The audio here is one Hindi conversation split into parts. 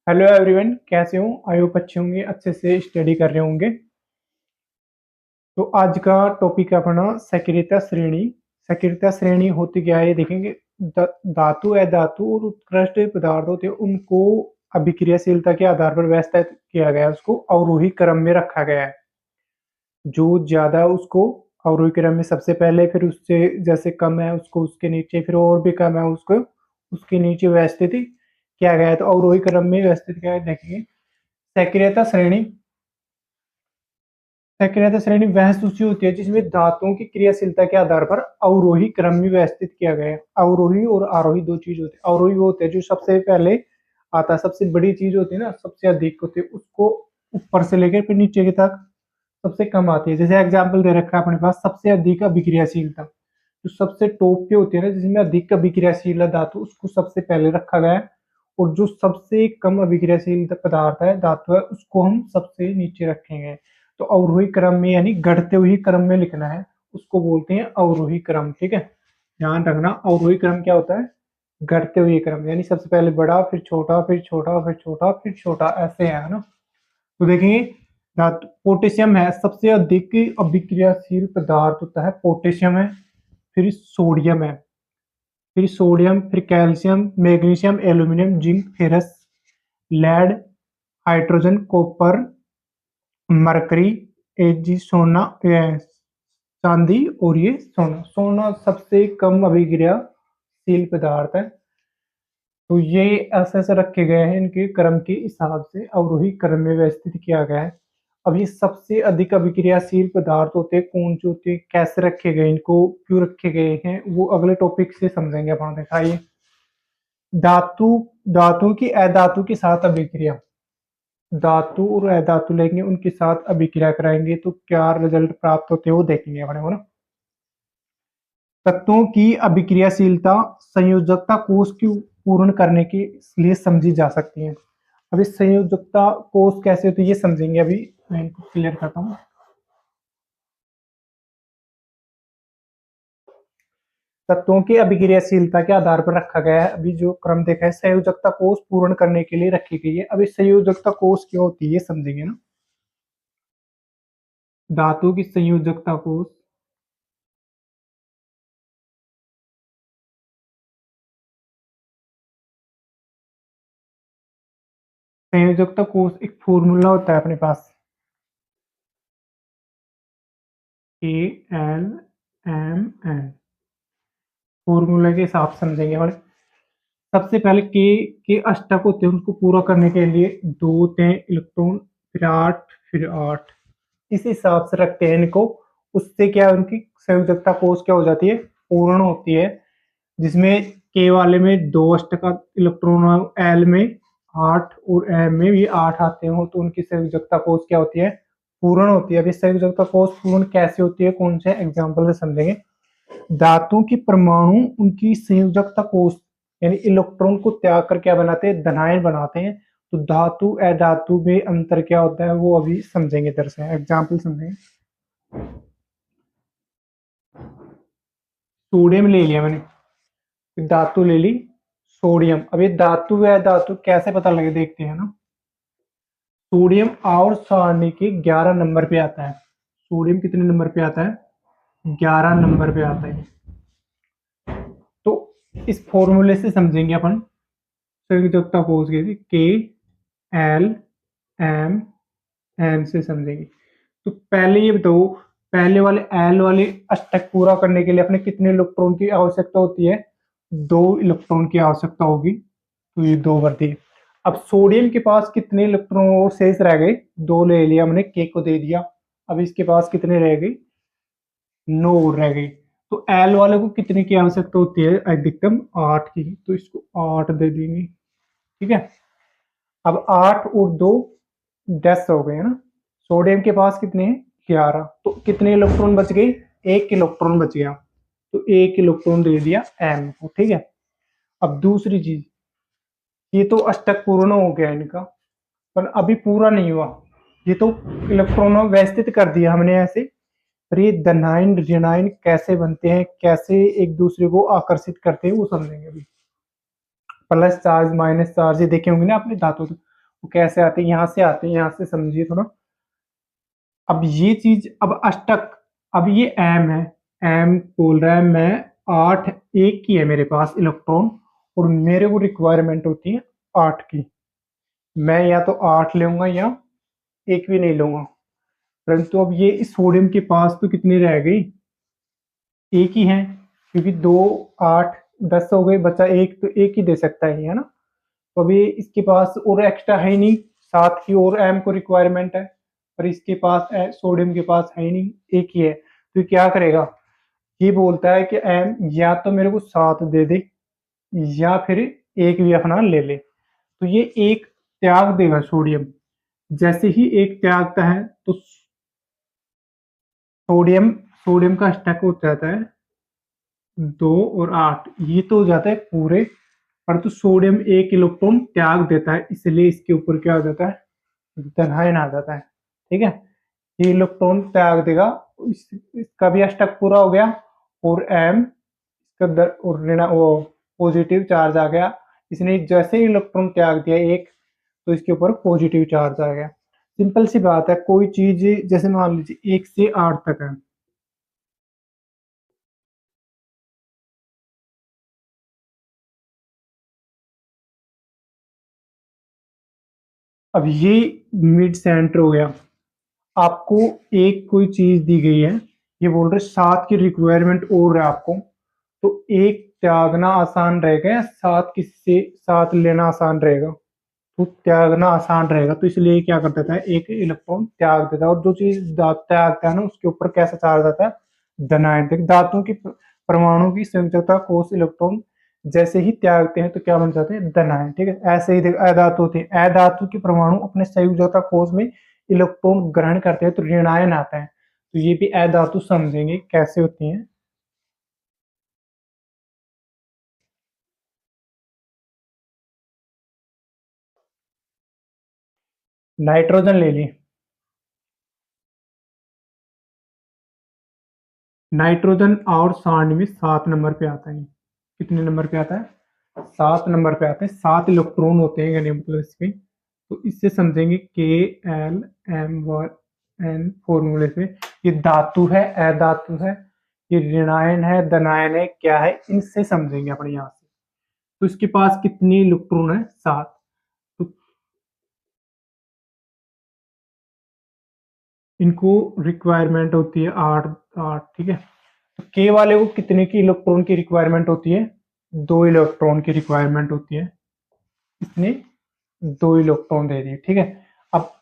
हेलो एवरीवन, कैसे हो? आई होप अच्छे होंगे, अच्छे से स्टडी कर रहे होंगे। तो आज का टॉपिक है अपना सक्रियता श्रेणी। सक्रियता श्रेणी होती क्या है ये देखेंगे। धातु है, धातु और उत्कृष्ट पदार्थ होते हैं, उनको अभिक्रियाशीलता के आधार पर व्यवस्थित किया गया है, उसको अवरोही क्रम में रखा गया है। जो ज्यादा है उसको अवरोही क्रम में सबसे पहले, फिर उससे जैसे कम है उसको उसके नीचे, फिर और भी कम है उसको उसके नीचे व्यवस्थित किया गया है। तो अवरोही क्रम में व्यवस्थित किया है देखेंगे। सक्रियता श्रेणी। सक्रियता श्रेणी वह सूची होती है जिसमें धातुओं की क्रियाशीलता के आधार पर अवरोही क्रम में व्यवस्थित किया गया है। अवरोही और आरोही दो चीज होती है। अवरोही वो होते हैं जो सबसे पहले आता है, सबसे बड़ी चीज होती है ना, सबसे अधिक होती है, उसको ऊपर से लेकर फिर नीचे के तक सबसे कम आती है। जैसे एग्जाम्पल दे रखा है अपने पास, सबसे अधिक अभिक्रियाशीलता, जो सबसे टॉप पे होती है ना, जिसमें अधिक अभिक्रियाशील धातु, उसको सबसे पहले रखा गया है। और जो सबसे कम अभिक्रियाशील पदार्थ है, धातु है, उसको हम सबसे नीचे रखेंगे। तो अवरोही क्रम में यानी घटते हुए क्रम में लिखना है, उसको बोलते हैं अवरोही क्रम। ठीक है, ध्यान रखना। अवरोही क्रम क्या होता है? घटते हुए क्रम, यानी सबसे पहले बड़ा, फिर छोटा, फिर छोटा, फिर छोटा, फिर छोटा, ऐसे है ना। तो देखेंगे, धातु पोटेशियम है, सबसे अधिक अभिक्रियाशील पदार्थ होता है पोटेशियम है। फिर सोडियम है, फिर सोडियम, फिर calcium, magnesium, aluminium, zinc, ferrous, lead, hydrogen, copper, mercury, AG, सोना, चांदी, और ये सोना। सोना सबसे कम अभिक्रियाशील पदार्थ है। तो ये ऐसे ऐसे रखे गए हैं, इनके क्रम के हिसाब से अवरोही क्रम में व्यवस्थित किया गया है। अब ये सबसे अधिक अभिक्रियाशील पदार्थ होते हैं, कौन से होते हैं, कैसे रखे गए, इनको क्यों रखे गए हैं, वो अगले टॉपिक से समझेंगे अपन। दिखाइए, धातु, धातु की अधातु के साथ अभिक्रिया। धातु और अधातु लेंगे, उनके साथ अभिक्रिया कराएंगे तो क्या रिजल्ट प्राप्त होते हैं वो देखेंगे अपने को ना। तत्वों की अभिक्रियाशीलता संयोजकता कोष की पूर्ण करने के लिए समझी जा सकती है। अभी संयोजकता कोष कैसे होती है ये समझेंगे। अभी मैं इनको क्लियर करता हूँ। तत्वों की अभिक्रियाशीलता के आधार पर रखा गया है। अभी जो क्रम देखा है, संयोजकता कोष पूर्ण करने के लिए रखी गई है। अभी संयोजकता कोष क्या होती है ये समझेंगे ना। धातु की संयोजकता कोष, संयोजकता कोष एक फॉर्मूला होता है अपने पास, KLMN। फॉर्मूला के हिसाब से समझेंगे। और सबसे पहले के अष्टक होते हैं, उनको पूरा करने के लिए दो होते हैं इलेक्ट्रॉन, फिर आठ, फिर आठ, इस हिसाब से रखते हैं इनको। उससे क्या है, उनकी संयोजकता कोष क्या हो जाती है, पूर्ण होती है। जिसमें के वाले में दो अष्टक इलेक्ट्रॉन, एल में आठ और एम में भी आठ आते हो, तो उनकी संयोजकता कोष क्या होती है, पूर्ण होती है। अभी संयोजकता कोष पूर्ण कैसे होती है, कौन से एग्जाम्पल से समझेंगे। धातु की परमाणु उनकी संयोजकता कोष यानी इलेक्ट्रॉन को त्याग कर क्या बनाते हैं, धनायन बनाते हैं। तो धातु अधातु में अंतर क्या होता है वो अभी समझेंगे, इधर से एग्जाम्पल समझेंगे। सोडियम ले लिया मैंने, धातु ले ली सोडियम। अब ये धातु है, धातु कैसे पता लगे देखते हैं ना। सोडियम और सारणी के 11 नंबर पे आता है। सोडियम कितने नंबर पे आता है, 11 नंबर पे आता है। तो इस फॉर्मूले से समझेंगे अपन संयोजकता कोष के एल एम एन से समझेंगे। तो पहले ये बताओ, पहले वाले एल वाले अष्टक पूरा करने के लिए अपने कितने इलेक्ट्रॉन की आवश्यकता होती है, दो इलेक्ट्रॉन की आवश्यकता होगी। तो ये दो भर दिए। अब सोडियम के पास कितने इलेक्ट्रॉन और शेष रह गए, दो ले लिया हमने, के को दे दिया। अब इसके पास कितने रह गए, 9 और रह गई। तो एल वाले को कितने की आवश्यकता होती है, अधिकतम 8 की, तो इसको 8 दे देंगे। ठीक है, अब 8 और 2 10 हो गए है ना। सोडियम के पास कितने हैं, 11, तो कितने इलेक्ट्रॉन बच गए, एक इलेक्ट्रॉन बच गया। तो एक इलेक्ट्रॉन दे दिया एम को। ठीक है, अब दूसरी चीज, ये तो अष्टक पूर्ण हो गया इनका, पर अभी पूरा नहीं हुआ। ये तो इलेक्ट्रॉनों व्यवस्थित कर दिया हमने ऐसे, पर ये धनायन ऋणायन कैसे बनते हैं, कैसे एक दूसरे को आकर्षित करते हैं वो समझेंगे अभी। प्लस चार्ज, माइनस चार्ज, ये देखे होंगे ना आपने धातु। वो कैसे आते हैं, यहाँ से आते हैं, यहाँ से समझिए थोड़ा। अब ये चीज, अब अष्टक, अब ये एम है, एम बोल रहा है मैं 8, एक की है मेरे पास इलेक्ट्रॉन, और मेरे को रिक्वायरमेंट होती है 8 की। मैं या तो 8 लूंगा या एक भी नहीं लूंगा। परंतु अब ये इस सोडियम के पास तो कितनी रह गई, एक ही है, क्योंकि 2, 8, 10 हो गए, बचा एक, तो एक ही दे सकता है ना। तो अभी इसके पास और एक्स्ट्रा है ही नहीं, 7 की और एम को रिक्वायरमेंट है, पर इसके पास सोडियम के पास है ही नहीं, एक ही है। तो ये क्या करेगा, ये बोलता है कि एम या तो मेरे को 7 दे दे, या फिर एक भी अपना ले ले। तो ये एक त्याग देगा सोडियम। जैसे ही एक त्यागता है तो सोडियम सोडियम का स्टैक हो जाता है 2 और 8, ये तो हो जाता है पूरे। परंतु सोडियम एक इलेक्ट्रॉन त्याग देता है, इसलिए इसके ऊपर क्या हो जाता है, धनायन आ जाता है। ठीक है, ये इलेक्ट्रॉन त्याग देगा, इसका भी अष्टक पूरा हो गया, और एम इसका और ऋण वो पॉजिटिव चार्ज आ गया। इसने जैसे ही इलेक्ट्रॉन त्याग दिया एक, तो इसके ऊपर पॉजिटिव चार्ज आ गया। सिंपल सी बात है, कोई चीज जैसे मान लीजिए 1 से 8 तक है। अब ये मिड सेंटर हो गया, आपको एक कोई चीज दी गई है, ये बोल रहे 7 की रिक्वायरमेंट और है आपको, तो एक त्यागना आसान रहेगा या 7 किससे 7 लेना आसान रहेगा, तो त्यागना आसान रहेगा, तो इसलिए क्या कर देता है, एक इलेक्ट्रॉन त्याग देता है। और जो चीज त्यागता है ना, उसके ऊपर कैसा चार्ज आता है, धनायन। धातुओं की परमाणु की संयोजकता कोष इलेक्ट्रॉन जैसे ही त्यागते हैं तो क्या बन जाते हैं, धनायन। ठीक है, ऐसे ही अधातु होते हैं, अधातु के परमाणु अपने संयोजकता कोष में इलेक्ट्रॉन ग्रहण करते हैं तो ऋणायन आता है। तो ये भी अधातु समझेंगे कैसे होती है। नाइट्रोजन ले ली, नाइट्रोजन और सांड में 7 नंबर पे आता है। कितने नंबर पे आता है, 7 नंबर पे आते हैं। 7 इलेक्ट्रॉन होते हैं यानी मतलब इसमें। तो इससे समझेंगे K, L, M, N फॉर्मूले से। ये धातु है, अधातु है, ये ऋणायन है, धनायन है, क्या है, इनसे समझेंगे अपने यहाँ से। तो इसके पास कितनी इलेक्ट्रॉन है, 7। तो इनको रिक्वायरमेंट होती है 8, 8। ठीक है, तो के वाले को कितने की इलेक्ट्रॉन की रिक्वायरमेंट होती है, 2 इलेक्ट्रॉन की रिक्वायरमेंट होती है। इसने 2 इलेक्ट्रॉन दे दिए। ठीक है, अब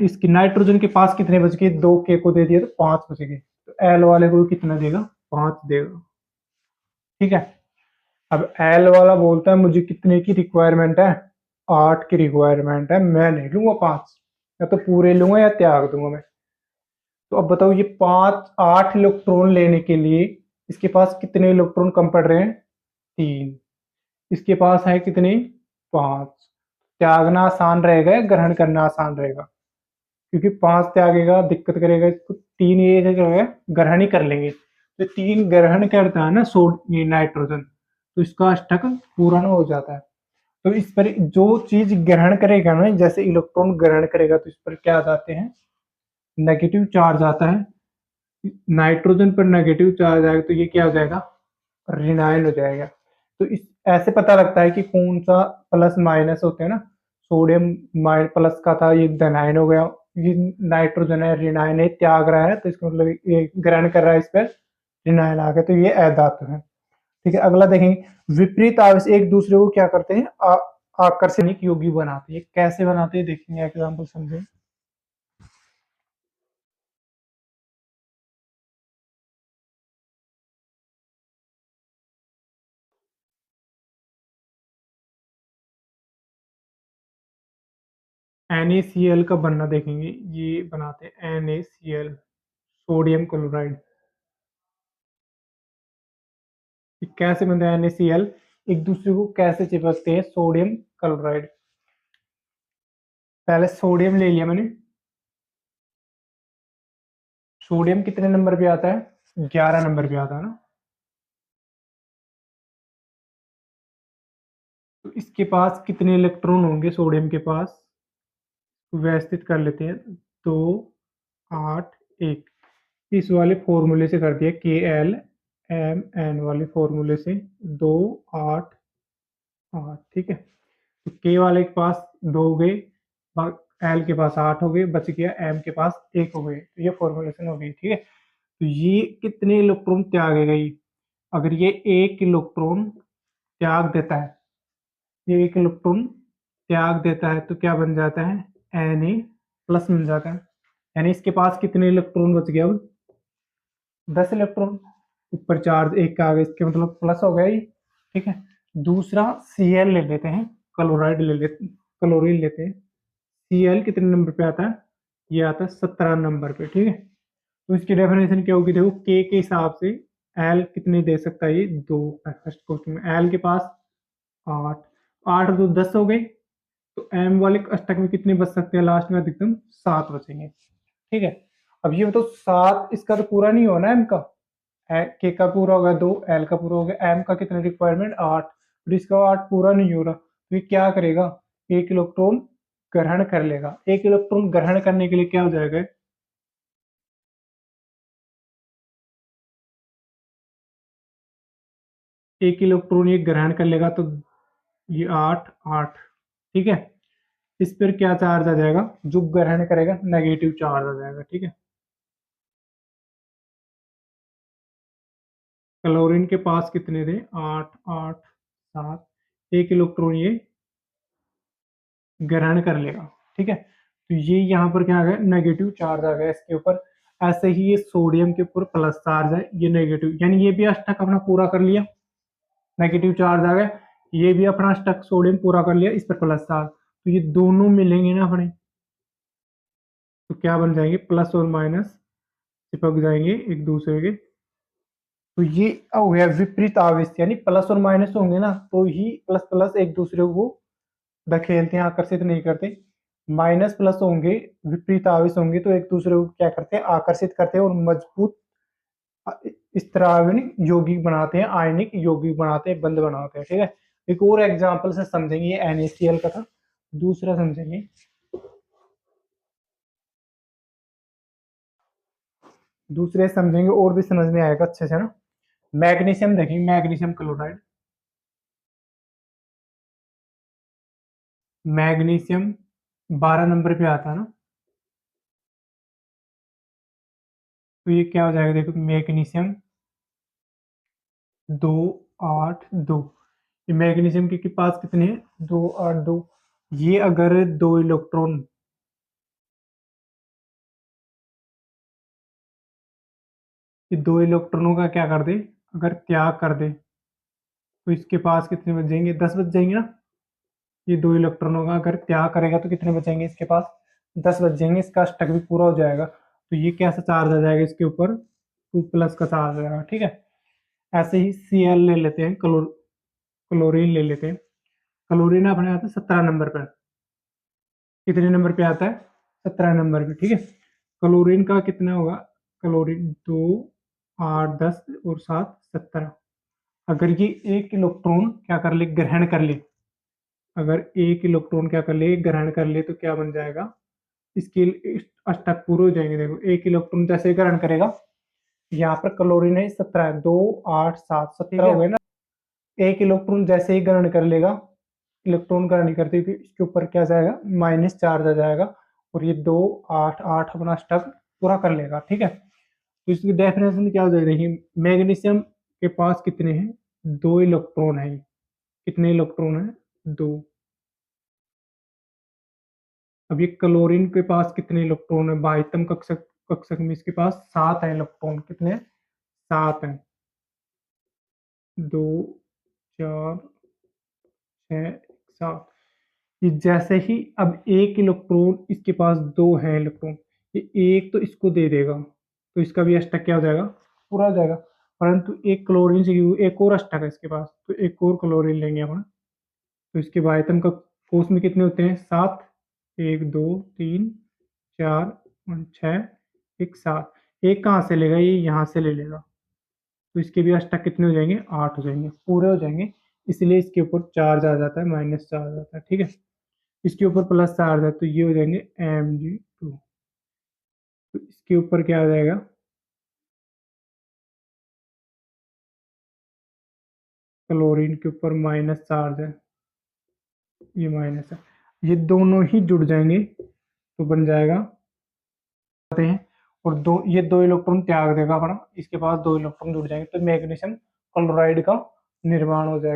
इसकी नाइट्रोजन के पास कितने बच गए, 2 के को दे दिया तो 5 बच गए। तो एल वाले को कितना देगा, 5 देगा। ठीक है, अब एल वाला बोलता है मुझे कितने की रिक्वायरमेंट है, 8 की रिक्वायरमेंट है, मैं नहीं लूंगा 5, या तो पूरे लूंगा या त्याग दूंगा मैं। तो अब बताओ, ये 8 इलेक्ट्रॉन लेने के लिए इसके पास कितने इलेक्ट्रॉन कम पड़ रहे हैं, 3। इसके पास है कितने, 5। त्यागना आसान रहेगा या ग्रहण करना आसान रहेगा, क्योंकि 5 त्यागेगा दिक्कत करेगा इसको, 3 ये करेगा ग्रहण ही कर लेंगे। तो 3 ग्रहण करता है ना ये नाइट्रोजन, तो इसका अष्टक पूरा हो जाता है। तो इस पर जो चीज ग्रहण करेगा ना, जैसे इलेक्ट्रॉन ग्रहण करेगा तो इस पर क्या आ जाते हैं, नेगेटिव चार्ज आता है। नाइट्रोजन पर नेगेटिव चार्ज आएगा तो ये क्या हो जाएगा, ऋणायन हो जाएगा। तो इस ऐसे पता लगता है कि कौन सा प्लस माइनस होते हैं ना। सोडियम प्लस का था, ये धनायन हो गया। ये नाइट्रोजन है, ऋणायन है, त्याग रहा है, तो इसका मतलब ये ग्रहण कर रहा है, इस पर ऋणायन आ गया, तो ये अधातु है। ठीक है, अगला देखेंगे, विपरीत आवेश एक दूसरे को क्या करते हैं, आकर्षणिक योगी बनाते हैं। कैसे बनाते हैं देखेंगे, एग्जाम्पल समझें। NaCl का बनना देखेंगे, ये बनाते हैं NaCl, सोडियम क्लोराइड। ये कैसे बनता है NaCl, एक दूसरे को कैसे चिपकते हैं, सोडियम क्लोराइड। पहले सोडियम ले लिया मैंने, सोडियम कितने नंबर पे आता है, 11 नंबर पे आता है ना। तो इसके पास कितने इलेक्ट्रॉन होंगे सोडियम के पास, व्यवस्थित कर लेते हैं। 2, 8, 1। इस वाले फॉर्मूले से कर दिया, KLMN वाले फॉर्मूले से 2, 8, 8। ठीक है, तो के वाले के पास 2 हो गए, एल के पास 8 हो गए, बच गया एम के पास 1 हो गए। तो ये फॉर्मुलेशन हो गई। ठीक है, तो ये कितने इलेक्ट्रॉन त्यागेगा ये, अगर ये 1 इलेक्ट्रॉन त्याग देता है, ये 1 इलेक्ट्रॉन त्याग देता है तो क्या बन जाता है, Na+ मिल जाता है। यानी इसके पास कितने इलेक्ट्रॉन बच गया अब, 10 इलेक्ट्रॉन। ऊपर चार्ज 1 का आ गया, इसके मतलब प्लस हो गया ये। ठीक है, दूसरा Cl ले लेते हैं, क्लोराइड ले लेते, क्लोरीन लेते हैं। Cl कितने नंबर पे आता है, ये आता है 17 नंबर पे। ठीक है, तो इसकी डेफिनेशन क्या होगी, देखो के हिसाब से एल कितने दे सकता है, ये 2। फर्स्ट क्वेश्चन में एल के पास 8, 8 और 2 10 हो गए। तो एम वाले अष्टक में कितने बच सकते हैं, लास्ट में अधिकतम 7 बचेंगे। ठीक है, अब ये बताओ 7 इसका तो पूरा नहीं होना एम का, के का पूरा हो गया 2, एल का पूरा हो गया, एम का कितना रिक्वायरमेंट 8, और इसका 8 पूरा नहीं हो रहा, तो ये क्या करेगा, 1 इलेक्ट्रॉन ग्रहण कर लेगा। 1 इलेक्ट्रॉन ग्रहण करने के लिए क्या हो जाएगा, 1 इलेक्ट्रॉन ये ग्रहण कर लेगा, तो ये 8, 8। ठीक है, इस पर क्या चार्ज आ जाएगा, जो ग्रहण करेगा नेगेटिव चार्ज आ जाएगा। ठीक है, क्लोरीन के पास कितने थे, 8, 8, 7। 1 इलेक्ट्रॉन ये ग्रहण कर लेगा। ठीक है, तो ये यहाँ पर क्या आ गया, नेगेटिव चार्ज आ गया इसके ऊपर। ऐसे ही ये सोडियम के ऊपर प्लस चार्ज है, ये नेगेटिव, यानी ये भी अष्टक अपना पूरा कर लिया, नेगेटिव चार्ज आ गया। ये भी अपना अष्टक सोडियम पूरा कर लिया, इस पर प्लस चार्ज, तो ये दोनों मिलेंगे ना अपने, तो क्या बन जाएंगे, प्लस और माइनस चिपक जाएंगे एक दूसरे के। तो ये हो गया विपरीत आवेश, यानी प्लस और माइनस होंगे ना तो ही प्लस प्लस एक दूसरे को धकेलते हैं, आकर्षित नहीं करते। माइनस प्लस होंगे, विपरीत आवेश होंगे तो एक दूसरे को क्या करते हैं, आकर्षित करते हैं और मजबूत स्त्राविक यौगिक बनाते हैं, आयनिक यौगिक बनाते हैं, बंध बनाते हैं। ठीक है, एक और एग्जांपल से समझेंगे, ये NaCl का था, दूसरा समझेंगे। दूसरे समझेंगे और भी समझ में आएगा अच्छे से ना। मैग्नीशियम देखेंगे, मैग्नीशियम क्लोराइड, मैग्नीशियम 12 नंबर पे आता है ना, तो ये क्या हो जाएगा, देखो मैग्नीशियम 2, 8, 2। ये मैग्नीशियम के पास कितने हैं, 2, 8, 2। ये अगर 2 इलेक्ट्रॉन, ये 2 इलेक्ट्रॉनों का क्या कर दे, अगर त्याग कर दे, तो इसके पास कितने बच जाएंगे, 10 बच जाएंगे ना। ये 2 इलेक्ट्रॉनों का अगर त्याग करेगा तो कितने बचेंगे, इसके पास 10 बच जाएंगे, इसका अष्टक भी पूरा हो जाएगा। तो ये कैसा चार्ज आ जाएगा इसके ऊपर, 2+ का चार्ज आ जाएगा। ठीक है, ऐसे ही Cl ले लेते हैं, क्लोरीन ले लेते हैं। क्लोरीन अपने आता है 17 नंबर पर, कितने नंबर पे आता है, 17 नंबर पे। ठीक है, क्लोरीन का कितना होगा, क्लोरीन 2, 8, 10 और 7, 17। अगर ये 1 इलेक्ट्रॉन क्या कर ले, ग्रहण कर ले, अगर 1 इलेक्ट्रॉन क्या कर ले, ग्रहण कर ले, तो क्या बन जाएगा, इसके अष्टक पूरे हो जाएंगे। देखो 1 इलेक्ट्रॉन जैसे ग्रहण करेगा, यहाँ पर क्लोरीन है 17 है, 2, 8, 7, 17 हो गए ना। 1 इलेक्ट्रॉन जैसे ही ग्रहण कर लेगा, इलेक्ट्रॉन ग्रहण करते ही इसके ऊपर क्या जाएगा, माइनस चार्ज आ जाएगा, और ये 2, 8, 8 अपना स्टक पूरा कर लेगा। ठीक है, तो इसकी डेफिनेशन क्या हो जाएगी, मैग्नीशियम के पास कितने हैं, 2 इलेक्ट्रॉन है, कितने इलेक्ट्रॉन है, 2। अब ये क्लोरीन के पास कितने इलेक्ट्रॉन है, बाह्यतम कक्षक कक्षक में इसके पास 7 है इलेक्ट्रॉन, कितने, 7 है, 2, 4, 6, 7। ये जैसे ही अब 1 इलेक्ट्रॉन इसके पास 2 है इलेक्ट्रॉन, ये एक तो इसको दे देगा, तो इसका भी अष्टक क्या हो जाएगा, पूरा हो जाएगा। परंतु एक क्लोरीन से एक और अष्टक है इसके पास, तो एक और क्लोरीन लेंगे अपन, तो इसके बाह्यतम का कोष में कितने होते हैं, 7, 1, 2, 3, 4, 6, 1, 7। एक कहाँ से लेगा, ये यहाँ से ले लेगा, तो इसके भी अष्टक कितने हो जाएंगे, 8 हो जाएंगे, पूरे हो जाएंगे। इसलिए इसके ऊपर चार्ज आ जाता है, माइनस चार्ज आता है, ठीक है। इसके ऊपर प्लस चार्ज है तो ये हो जाएंगे Mg2। तो इसके ऊपर क्या आ जाएगा, क्लोरीन के ऊपर माइनस चार्ज है, ये माइनस है, ये दोनों ही जुड़ जाएंगे तो बन जाएगा आते हैं। और दो, ये दो इलेक्ट्रॉन त्याग देगा अपना, इसके पास दो इलेक्ट्रॉन जुड़ जाएंगे तो मैग्नीशियम क्लोराइड का निर्माण हो जाएगा।